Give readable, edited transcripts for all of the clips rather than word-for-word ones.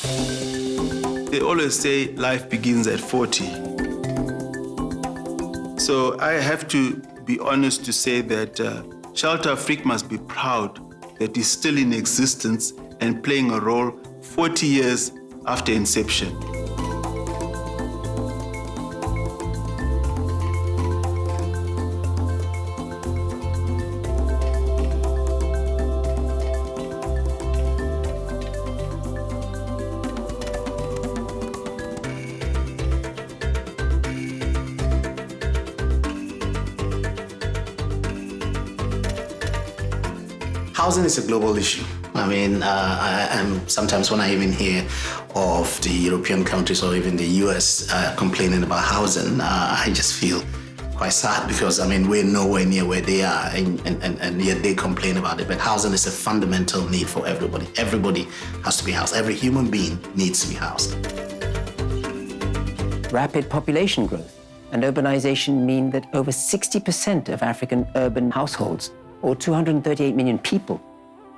They always say life begins at 40. So I have to be honest to say that Shelter Afrique must be proud that it's still in existence and playing a role 40 years after inception. Housing is a global issue. I mean, sometimes when I even hear of the European countries or even the US complaining about housing, I just feel quite sad because, I mean, we're nowhere near where they are and yet they complain about it. But housing is a fundamental need for everybody. Everybody has to be housed. Every human being needs to be housed. Rapid population growth and urbanization mean that over 60% of African urban households, or 238 million people,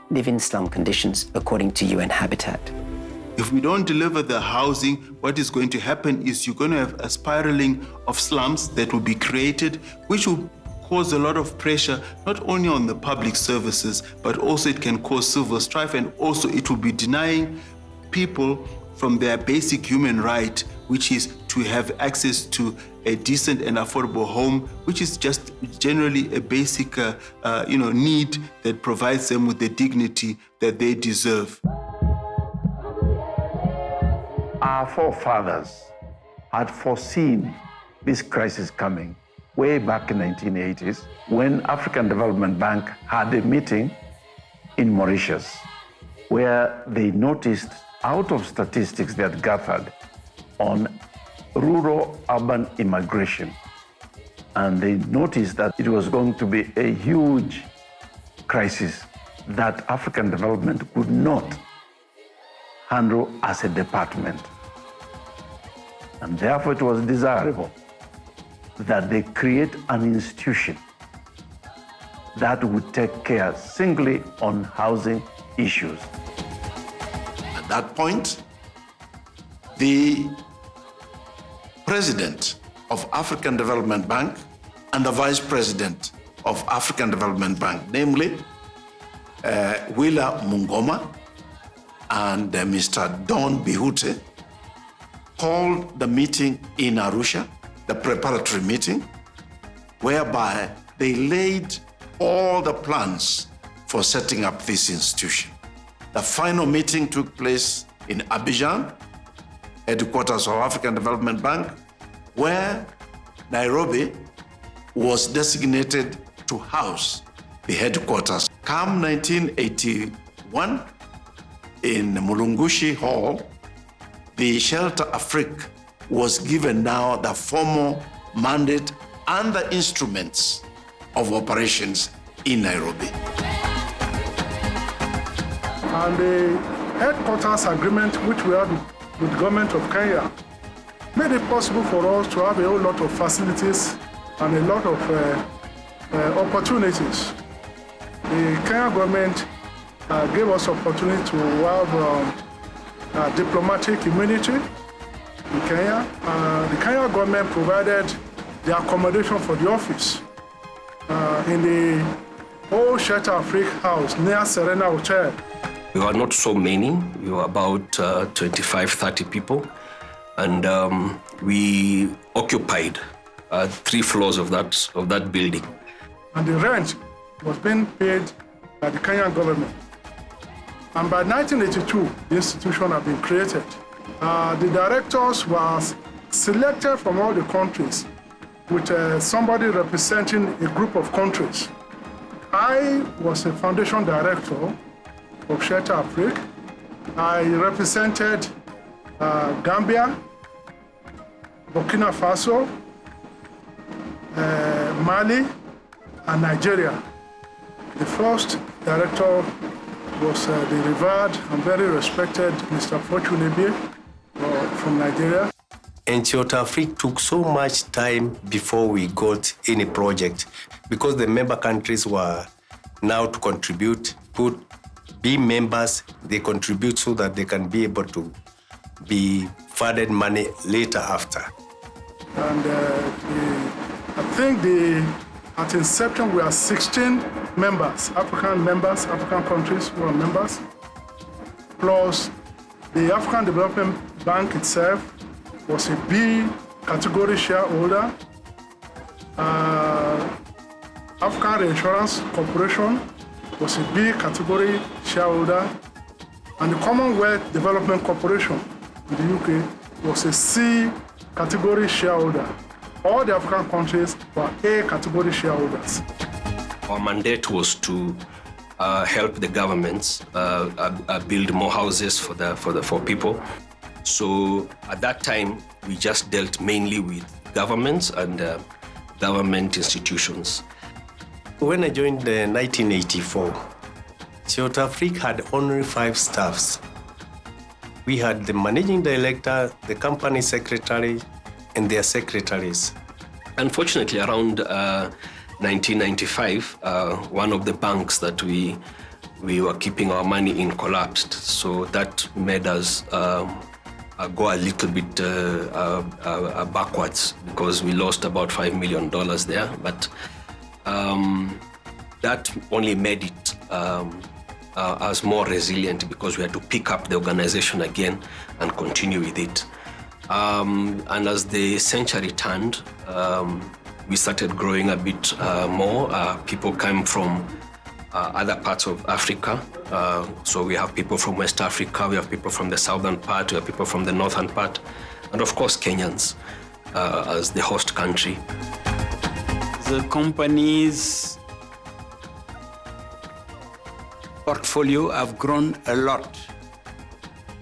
live in slum conditions, according to UN Habitat. If we don't deliver the housing, what is going to happen is you're going to have a spiraling of slums that will be created, which will cause a lot of pressure, not only on the public services, but also it can cause civil strife, and also it will be denying people from their basic human right, which is to have access to a decent and affordable home, which is just generally a basic need that provides them with the dignity that they deserve. Our forefathers had foreseen this crisis coming way back in the 1980s when African Development Bank had a meeting in Mauritius where they noticed out of statistics they had gathered on rural-urban immigration. And they noticed that it was going to be a huge crisis that African development could not handle as a department. And therefore it was desirable that they create an institution that would take care singly on housing issues. At that point, the president of African Development Bank and the vice president of African Development Bank, namely Willa Mungoma and Mr. Don Bihute, called the meeting in Arusha, the preparatory meeting, whereby they laid all the plans for setting up this institution. The final meeting took place in Abidjan, headquarters of African Development Bank, where Nairobi was designated to house the headquarters. Come 1981, in Mulungushi Hall, the Shelter Afrique was given now the formal mandate and the instruments of operations in Nairobi. And the headquarters agreement which we had with the government of Kenya made it possible for us to have a whole lot of facilities and a lot of opportunities. The Kenya government gave us opportunity to have diplomatic immunity in Kenya. The Kenya government provided the accommodation for the office in the old Shelter Afrique house near Serena Hotel. We were not so many. We were about 25, 30 people. And we occupied 3 floors of that building. And the rent was being paid by the Kenyan government. And by 1982, the institution had been created. The directors were selected from all the countries with somebody representing a group of countries. I was a foundation director of Shelter Afrique. I represented Gambia, Burkina Faso, Mali, and Nigeria. The first director was the revered and very respected Mr. Fortunebie from Nigeria. And Shelter Afrique took so much time before we got any project because the member countries were now to contribute, be members, they contribute so that they can be able to be funded money later after. And I think at inception we are 16 members, African countries who are members, plus the African Development Bank itself was a B category shareholder. African Insurance Corporation was a B category shareholder, and the Commonwealth Development Corporation in the UK was a C category shareholder. All the African countries were A category shareholders. Our mandate was to help the governments build more houses for people. So at that time, we just dealt mainly with governments and government institutions. When I joined in 1984, Shelter Afrique had only 5 staffs. We had the managing director, the company secretary, and their secretaries. Unfortunately, around 1995, one of the banks that we were keeping our money in collapsed. So that made us go a little bit backwards because we lost about $5 million there. But that only made it us more resilient because we had to pick up the organization again and continue with it. And as the century turned, we started growing a bit more. People came from other parts of Africa. So we have people from West Africa, we have people from the southern part, we have people from the northern part, and of course Kenyans as the host country. The company's portfolio have grown a lot.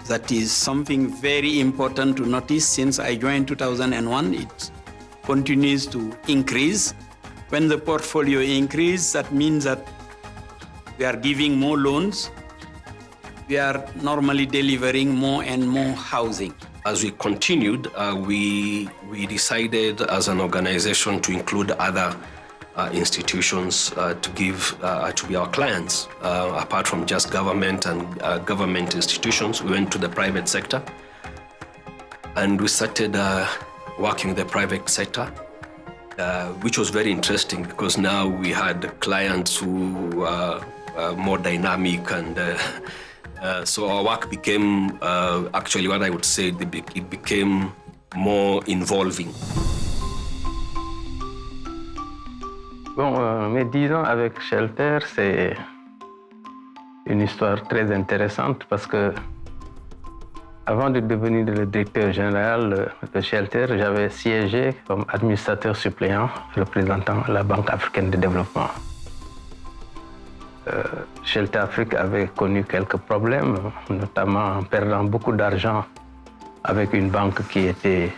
That is something very important to notice. Since I joined 2001, it continues to increase. When the portfolio increases, that means that we are giving more loans. We are normally delivering more and more housing. As we continued, we decided as an organization to include other institutions to be our clients. Apart from just government and government institutions, we went to the private sector and we started working with the private sector, which was very interesting because now we had clients who were more dynamic, and so our work became actually what I would say it became more involving. Bon, mes 10 ans avec Shelter, c'est une histoire très intéressante parce que avant de devenir le directeur général de Shelter, j'avais siégé comme administrateur suppléant représentant la Banque africaine de développement. Shelter Afrique avait connu quelques problèmes, notamment en perdant beaucoup d'argent avec une banque qui était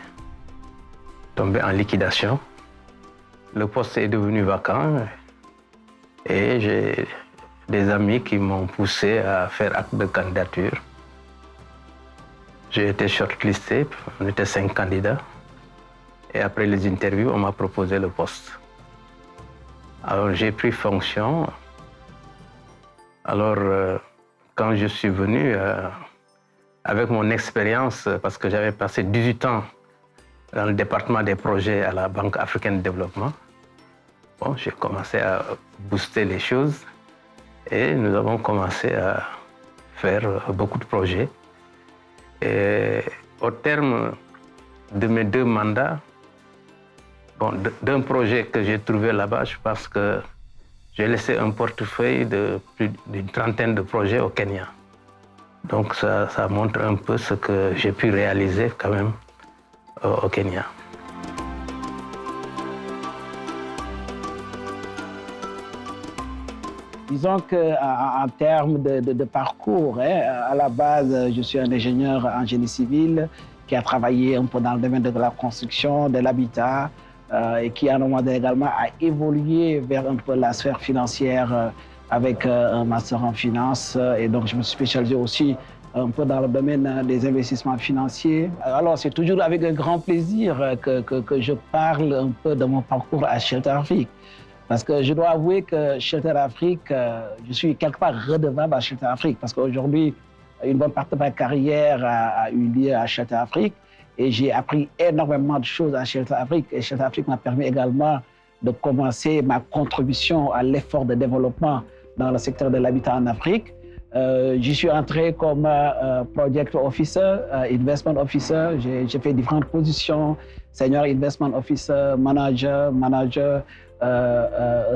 tombée en liquidation. Le poste est devenu vacant et j'ai des amis qui m'ont poussé à faire acte de candidature. J'ai été shortlisté, on était 5 candidats. Et après les interviews, on m'a proposé le poste. Alors j'ai pris fonction. Alors quand je suis venu, avec mon expérience, parce que j'avais passé 18 ans dans le département des projets à la Banque africaine de développement, bon, j'ai commencé à booster les choses et nous avons commencé à faire beaucoup de projets. Et au terme de mes 2 mandats, bon, d'un projet que j'ai trouvé là-bas, je pense que j'ai laissé un portefeuille de plus d'une trentaine de projets au Kenya. Donc ça montre un peu ce que j'ai pu réaliser quand même au Kenya. Disons qu'en termes de parcours, à la base, je suis un ingénieur en génie civil qui a travaillé un peu dans le domaine de la construction, de l'habitat, et qui à un moment donné également a évolué vers un peu la sphère financière avec un master en finance. Et donc je me suis spécialisé aussi un peu dans le domaine des investissements financiers. Alors c'est toujours avec un grand plaisir que je parle un peu de mon parcours à Shelter Afrique. Parce que je dois avouer que Shelter Afrique, je suis quelque part redevable à Shelter Afrique parce qu'aujourd'hui, Une bonne partie de ma carrière a eu lieu à Shelter Afrique et j'ai appris énormément de choses à Shelter Afrique. Et Shelter Afrique m'a permis également de commencer ma contribution à l'effort de développement dans le secteur de l'habitat en Afrique. J'y suis entré comme Project Officer, Investment Officer. J'ai fait différentes positions, Senior Investment Officer, Manager,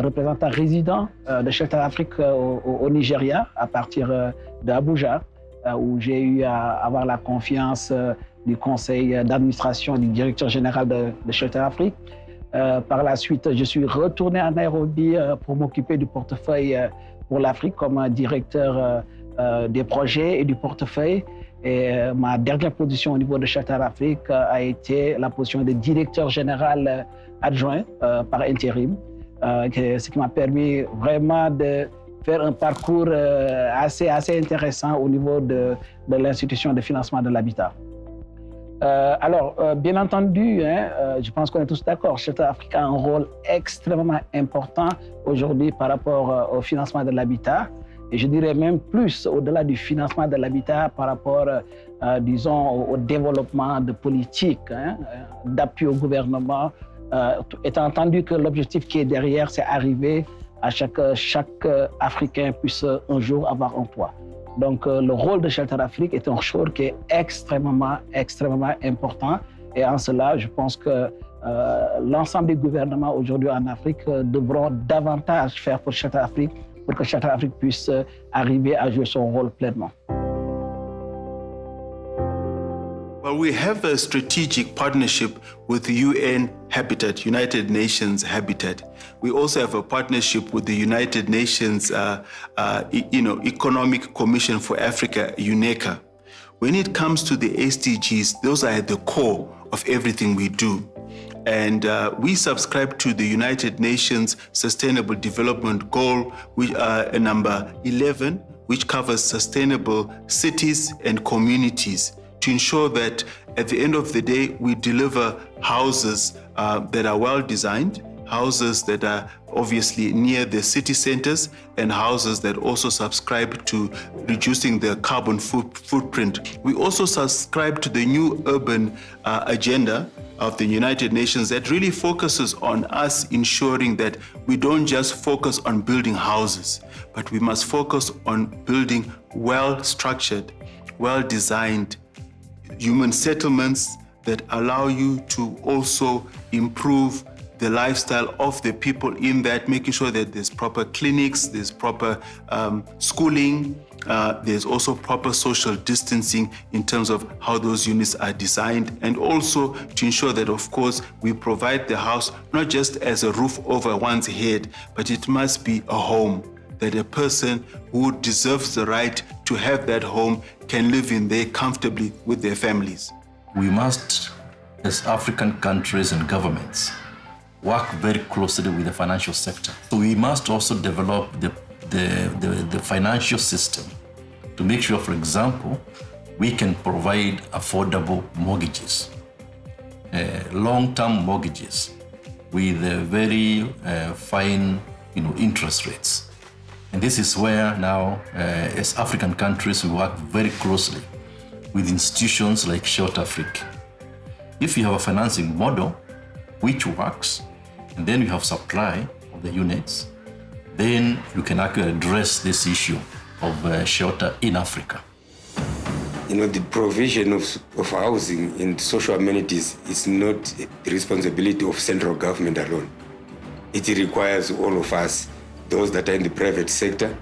représentant résident de Shelter Afrique au Nigeria, à partir d'Abuja, où j'ai eu à avoir la confiance du conseil d'administration du directeur général de Shelter Afrique. Par la suite, je suis retourné à Nairobi pour m'occuper du portefeuille pour l'Afrique comme directeur des projets et du portefeuille. Et ma dernière position au niveau de Shelter Afrique a été la position de directeur général adjoint par intérim, ce qui m'a permis vraiment de faire un parcours assez intéressant au niveau de l'institution de financement de l'habitat. Alors, bien entendu, je pense qu'on est tous d'accord, Shelter Afrique a un rôle extrêmement important aujourd'hui par rapport au financement de l'habitat. Et je dirais même plus au-delà du financement de l'habitat par rapport, disons, au développement de politiques, d'appui au gouvernement, étant entendu que l'objectif qui est derrière, c'est arriver à chaque Africain puisse un jour avoir un toit. Donc, le rôle de Shelter Afrique est un rôle qui est extrêmement important. Et en cela, je pense que l'ensemble des gouvernements aujourd'hui en Afrique devront davantage faire pour Shelter Afrique pour que Shelter Afrique puisse arriver à jouer son rôle pleinement. Well, we have a strategic partnership with the UN Habitat, United Nations Habitat. We also have a partnership with the United Nations Economic Commission for Africa, UNECA. When it comes to the SDGs, those are at the core of everything we do. And we subscribe to the United Nations Sustainable Development Goal, which number 11, which covers sustainable cities and communities, to ensure that at the end of the day, we deliver houses that are well designed, houses that are obviously near the city centers, and houses that also subscribe to reducing their carbon footprint. We also subscribe to the new urban agenda of the United Nations that really focuses on us ensuring that we don't just focus on building houses, but we must focus on building well-structured, well-designed human settlements that allow you to also improve the lifestyle of the people in that, making sure that there's proper clinics, there's proper schooling, there's also proper social distancing in terms of how those units are designed, and also to ensure that, of course, we provide the house not just as a roof over one's head, but it must be a home that a person who deserves the right to have that home can live in there comfortably with their families. We must, as African countries and governments, work very closely with the financial sector. So we must also develop the financial system to make sure, for example, we can provide affordable mortgages, long-term mortgages with very fine interest rates. And this is where now, as African countries, we work very closely with institutions like Shelter Afrique. If you have a financing model which works, and then you have supply of the units, then you can actually address this issue of shelter in Africa. The provision of housing and social amenities is not the responsibility of central government alone. It requires all of us, those that are in the private sector,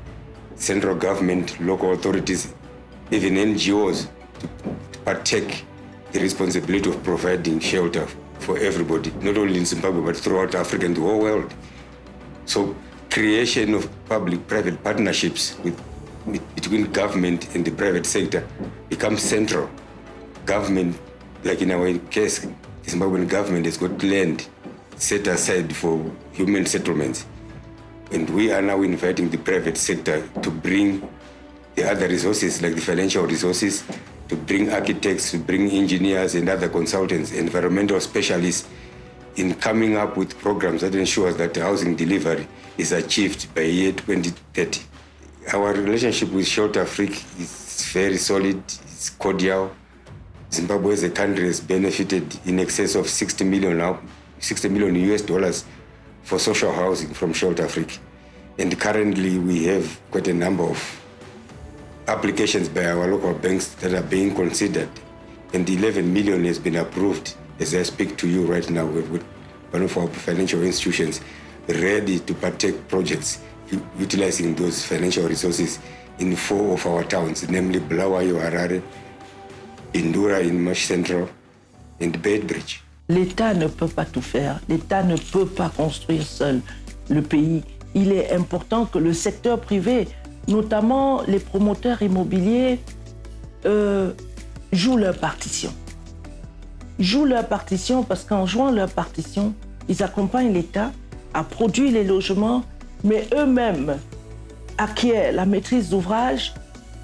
central government, local authorities, even NGOs, to partake the responsibility of providing shelter for everybody, not only in Zimbabwe, but throughout Africa and the whole world. So creation of public-private partnerships between government and the private sector becomes central. Government, like in our case, the Zimbabwean government has got land set aside for human settlements. And we are now inviting the private sector to bring the other resources, like the financial resources, to bring architects, to bring engineers and other consultants, environmental specialists, in coming up with programs that ensures that housing delivery is achieved by year 2030. Our relationship with Shelter Afrique is It's very solid, it's cordial. Zimbabwe as a country has benefited in excess of 60 million US dollars for social housing from Shelter Afrique. And currently we have quite a number of applications by our local banks that are being considered. And 11 million has been approved as I speak to you right now with one of our financial institutions ready to partake projects utilizing those financial resources in 4 of our towns, namely Bulawayo, Harare, Indura in Mash Central, and Bedbridge. L'État ne peut pas tout faire. L'État ne peut pas construire seul le pays. Il est important que le secteur privé, notamment les promoteurs immobiliers, jouent leur partition. Jouent leur partition parce qu'en jouant leur partition, ils accompagnent l'État à produire les logements, mais eux-mêmes acquièrent la maîtrise d'ouvrage,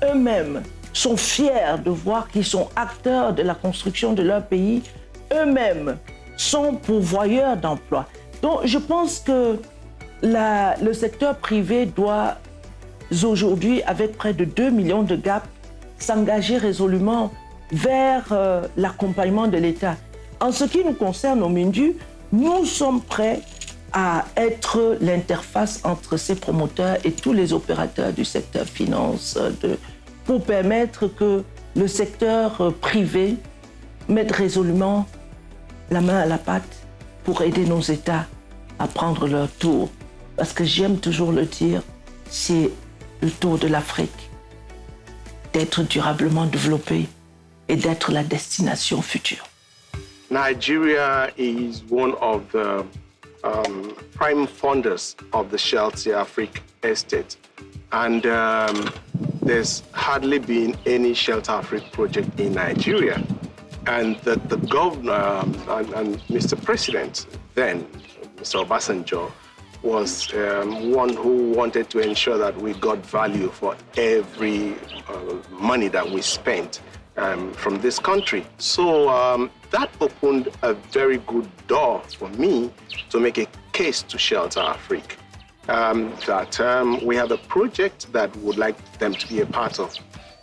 eux-mêmes sont fiers de voir qu'ils sont acteurs de la construction de leur pays, eux-mêmes sont pourvoyeurs d'emplois. Donc je pense que le secteur privé doit aujourd'hui, avec près de 2 millions de GAP, s'engager résolument vers l'accompagnement de l'État. En ce qui nous concerne au Mindu, nous sommes prêts à être l'interface entre ces promoteurs et tous les opérateurs du secteur finance pour permettre que le secteur privé mette résolument la main à la pâte pour aider nos États à prendre leur tour. Parce que j'aime toujours le dire, c'est le tour de l'Afrique d'être durablement développée et d'être la destination future. Nigeria is one of the prime funders of the Shelter Afrique estate. And there's hardly been any Shelter Afrique project in Nigeria. And the governor and Mr. President then, Mr. Obasanjo, was one who wanted to ensure that we got value for every money that we spent from this country. So that opened a very good door for me to make a case to Shelter Afrique that we have a project that would like them to be a part of.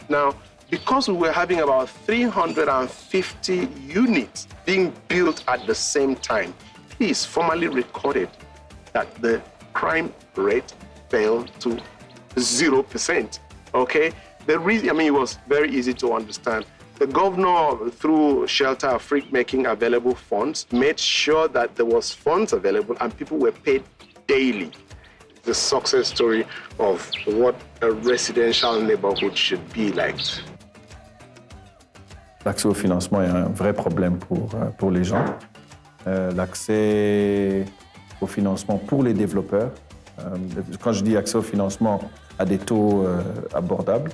Now, because we were having about 350 units being built at the same time, please formally recorded that the crime rate fell to 0%, okay? The reason, I mean, it was very easy to understand. The governor, through Shelter Afrique making available funds, made sure that there was funds available and people were paid daily. The success story of what a residential neighborhood should be like. L'accès au financement est un vrai problème pour les gens. L'accès au financement pour les développeurs, quand je dis accès au financement à des taux abordables,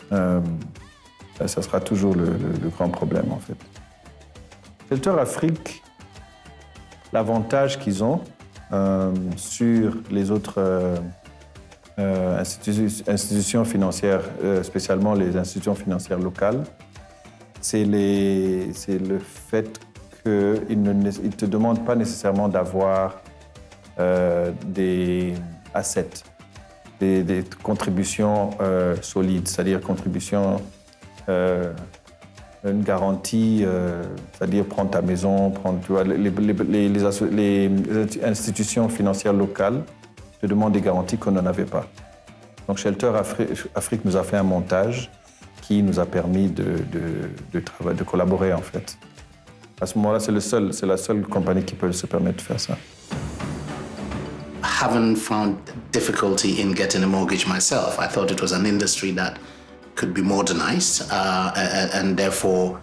ça sera toujours le grand problème en fait. Shelter Afrique, l'avantage qu'ils ont sur les autres institutions financières, spécialement les institutions financières locales, c'est le fait qu'ils ne te demandent pas nécessairement d'avoir des assets, des contributions solides, c'est-à-dire contributions, une garantie, c'est-à-dire prendre ta maison, tu vois, les institutions financières locales te demandent des garanties qu'on n'en avait pas. Donc Shelter Afrique nous a fait un montage qui nous a permis de collaborer en fait. À ce moment-là, c'est la seule compagnie qui peut se permettre de faire ça. I haven't found difficulty in getting a mortgage myself. I thought it was an industry that could be modernized and therefore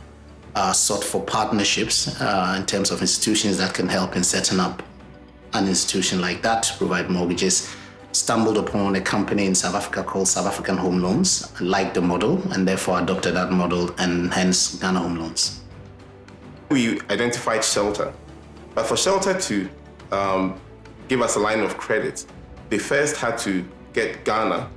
sought for partnerships in terms of institutions that can help in setting up an institution like that to provide mortgages. Stumbled upon a company in South Africa called South African Home Loans, liked the model and therefore adopted that model and hence Ghana Home Loans. We identified Shelter, but for Shelter to give us a line of credit, they first had to get Ghana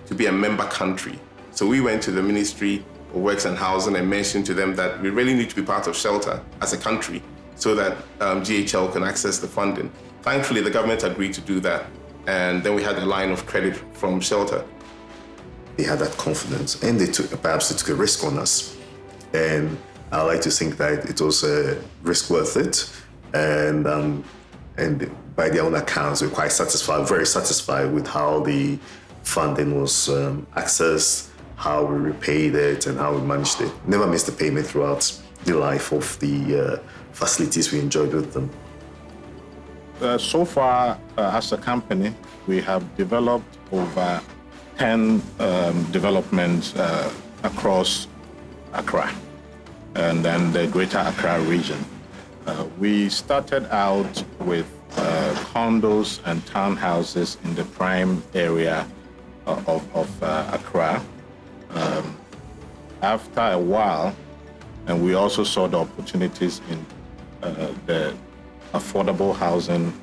to be a member country. So we went to the Ministry of Works and Housing and mentioned to them that we really need to be part of Shelter as a country so that GHL can access the funding. Thankfully, the government agreed to do that. And then we had a line of credit from Shelter. they had that confidence, and perhaps they took a risk on us. And I like to think that it was a risk worth it. And by their own accounts, we're quite satisfied, very satisfied with how the funding was accessed, how we repaid it, and how we managed it. Never missed a payment throughout the life of the facilities we enjoyed with them. So far, as a company, we have developed over 10 developments across Accra and then the greater Accra region. We started out with condos and townhouses in the prime area of Accra. After a while, and we also saw the opportunities in the affordable housing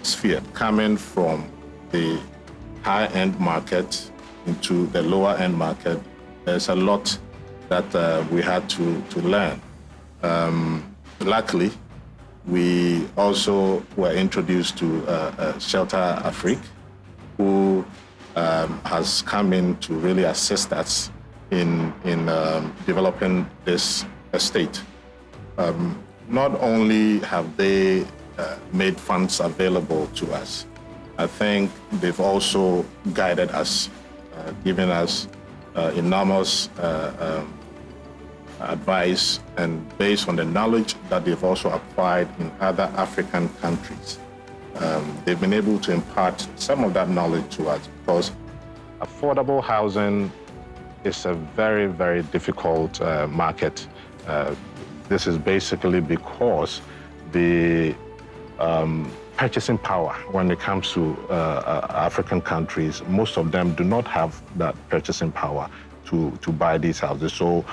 sphere, coming from the high-end market into the lower-end market. There's a lot that we had to learn. Luckily, we also were introduced to Shelter Afrique, who has come in to really assist us in developing this estate. Not only have they made funds available to us, I think they've also guided us, given us enormous advice, and based on the knowledge that they've also acquired in other African countries. They've been able to impart some of that knowledge to us, because affordable housing is a very, very difficult market. This is basically because the purchasing power when it comes to African countries, most of them do not have that purchasing power to buy these houses. So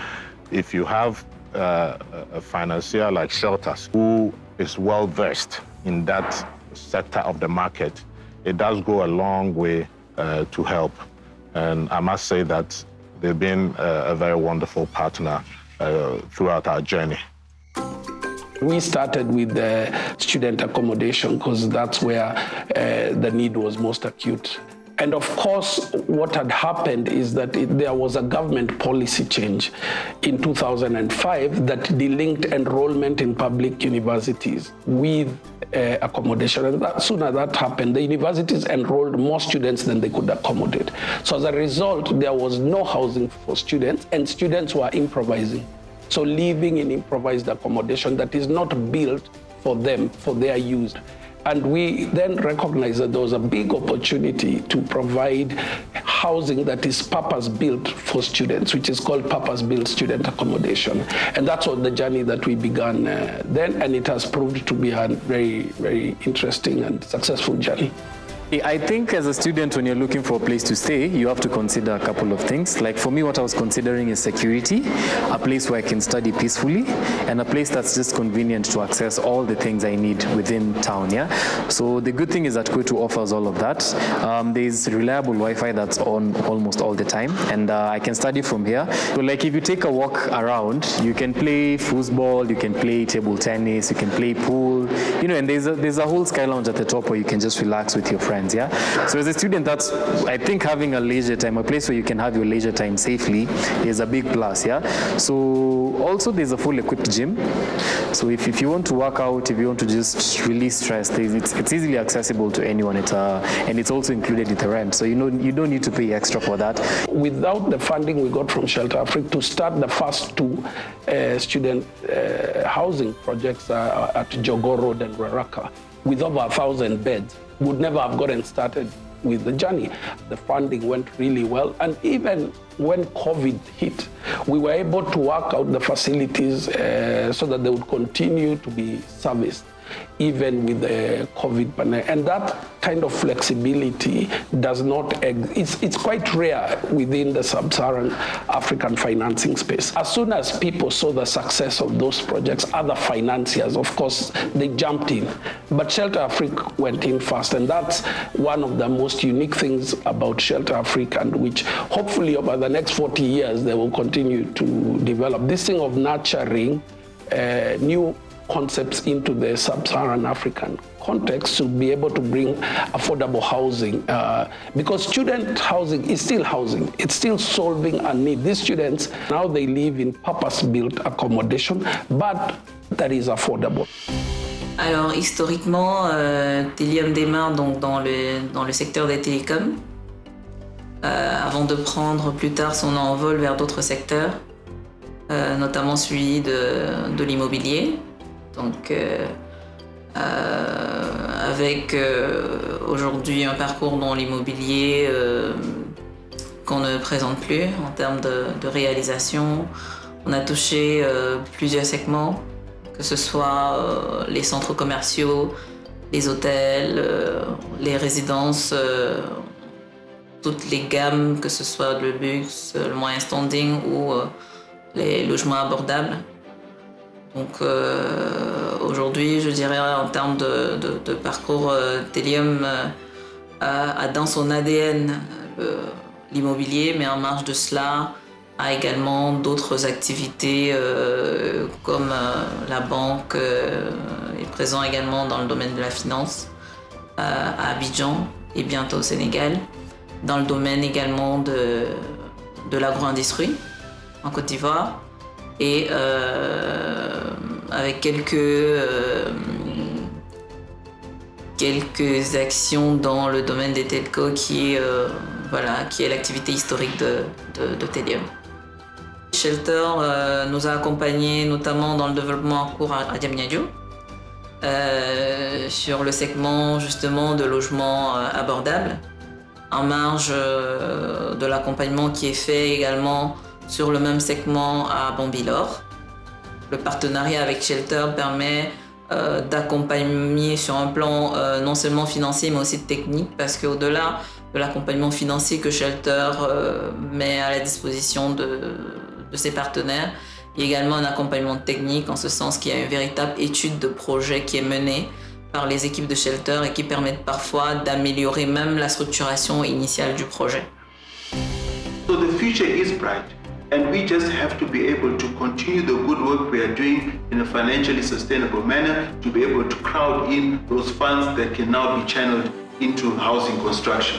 if you have a financier like Shelters, who is well-versed in that sector of the market, it does go a long way to help. And I must say that they've been a very wonderful partner throughout our journey. We started with the student accommodation because that's where the need was most acute. And of course, what had happened is that there was a government policy change in 2005 that delinked enrollment in public universities with accommodation. And as soon as that happened, the universities enrolled more students than they could accommodate. So as a result, there was no housing for students, and students were improvising. So living in improvised accommodation that is not built for them, for their use. And we then recognized that there was a big opportunity to provide housing that is purpose-built for students, which is called purpose-built student accommodation. And that's what the journey that we began then, and it has proved to be a very, very interesting and successful journey. I think as a student, when you're looking for a place to stay, you have to consider a couple of things. Like for me, what I was considering is security, a place where I can study peacefully, and a place that's just convenient to access all the things I need within town, yeah? So the good thing is that Kwetu offers all of that. There's reliable Wi-Fi that's on almost all the time, and I can study from here. So like if you take a walk around, you can play football, you can play table tennis, you can play pool, you know, and there's a whole sky lounge at the top where you can just relax with your friends. Yeah. So as a student, that's, I think, having a leisure time, a place where you can have your leisure time safely, is a big plus. Yeah. So also there's a full equipped gym. So if you want to work out, if you want to just release stress, it's easily accessible to anyone. And it's also included in the rent. So you don't need to pay extra for that. Without the funding we got from Shelter Afrique to start the first two student housing projects at Jogo Road and Raraka, with over 1,000 beds, would never have gotten started with the journey. The funding went really well, and even when COVID hit, we were able to work out the facilities so that they would continue to be serviced, even with the COVID pandemic. And that kind of flexibility does not it's quite rare within the sub-Saharan African financing space. As soon as people saw the success of those projects, other financiers, of course, they jumped in. But Shelter Afrique went in first, and that's one of the most unique things about Shelter Afrique, and which hopefully over the next 40 years they will continue to develop. This thing of nurturing new concepts into the sub-Saharan African context to be able to bring affordable housing because student housing is still housing. It's still solving a need. These students, now they live in purpose-built accommodation, but that is affordable. Alors historiquement, Telium démarre donc dans le secteur des télécoms, avant de prendre plus tard son envol vers d'autres secteurs, notamment celui de l'immobilier. Donc avec aujourd'hui un parcours dans l'immobilier qu'on ne présente plus en termes de réalisation. On a touché plusieurs segments, que ce soit les centres commerciaux, les hôtels, les résidences, toutes les gammes, que ce soit le luxe, le moyen standing ou les logements abordables. Donc aujourd'hui, je dirais en termes de parcours, Telium a dans son ADN l'immobilier, mais en marge de cela, a également d'autres activités comme la banque, est présent également dans le domaine de la finance à Abidjan et bientôt au Sénégal, dans le domaine également de l'agro-industrie en Côte d'Ivoire et avec quelques actions dans le domaine des telcos qui est l'activité historique de Telium. Shelter nous a accompagnés notamment dans le développement en cours à Diamniadio, sur le segment justement de logements abordables, en marge de l'accompagnement qui est fait également sur le même segment à Bambilor. Le partenariat avec Shelter permet d'accompagner sur un plan non seulement financier mais aussi technique, parce qu'au-delà de l'accompagnement financier que Shelter met à la disposition de ses partenaires, il y a également un accompagnement technique en ce sens qu'il y a une véritable étude de projet qui est menée par les équipes de Shelter et qui permettent parfois d'améliorer même la structuration initiale du projet. So the future is bright, and we just have to be able to continue the good work we are doing in a financially sustainable manner to be able to crowd in those funds that can now be channeled into housing construction.